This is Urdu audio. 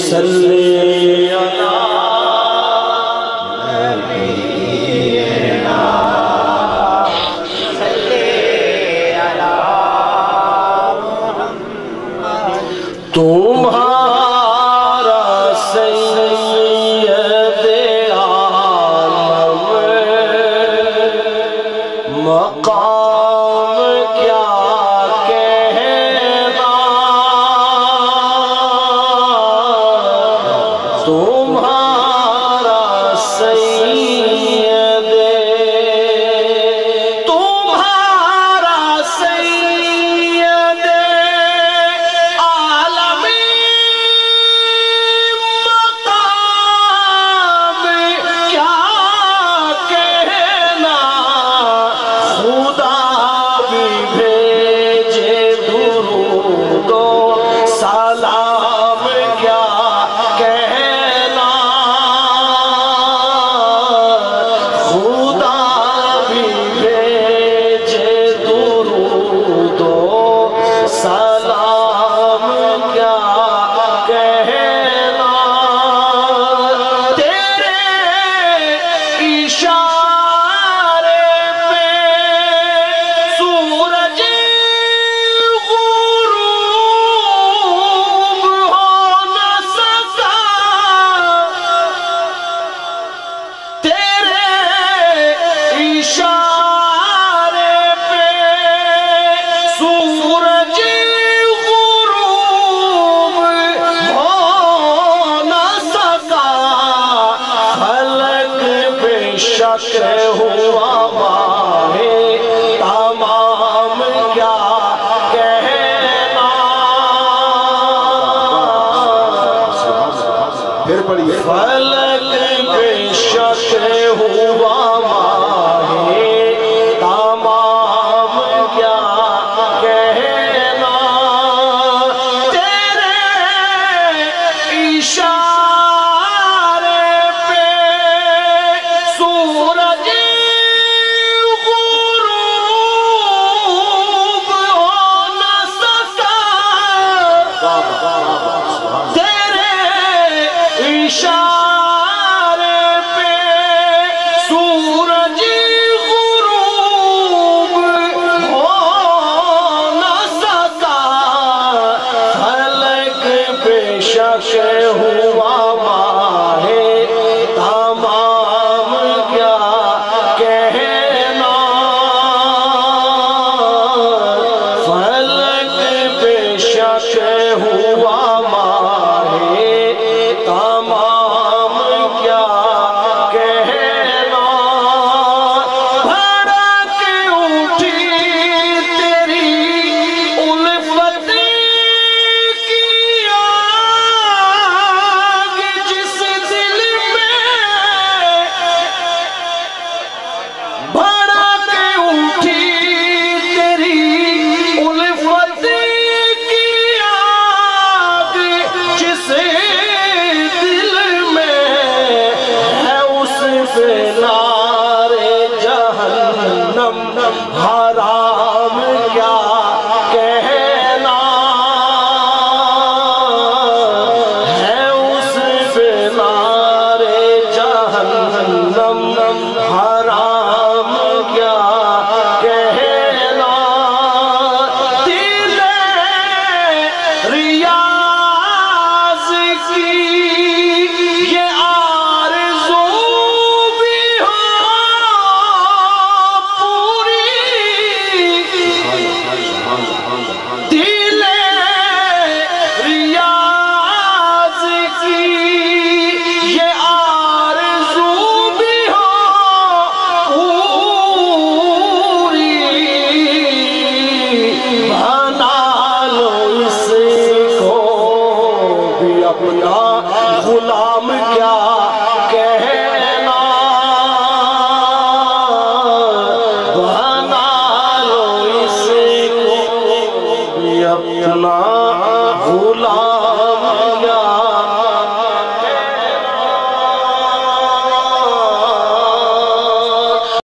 صلی علی تمہارا سید عالم مقام کیا کہنا تمہارا سید تمہارا سید شکر ہوا ماہ تمام کیا کہنا پھر پڑھیے فلک بے شکر ہوا ماہ تمام کیا کہنا تیرے اشارے پہ سورج غروب ہو نہ سکا تیرے اشارے پہ سورج غروب ہو نہ سکا فلک بے شک ہوا ماہ تمام کیا کہنا فلک بے شک ہوا ماہ تمام کیا کہنا بھڑک اٹھی تیری الفت کی آگ جس دل میں بھڑک اٹھی تیری الفت کی آگ جس دل میں ہے اس پہ نار جہنم حرام کیا کہنا ہے اس پہ نار جہنم حرام کیا کہنا دل ریاض کی یہ آرزو بھی ہو پوری دل ریاض کی یہ آرزو بھی ہو پوری بنا لو اس کو بھی اپنا غلام کیا کہنا بنا لو اس کو بھی اپنا غلام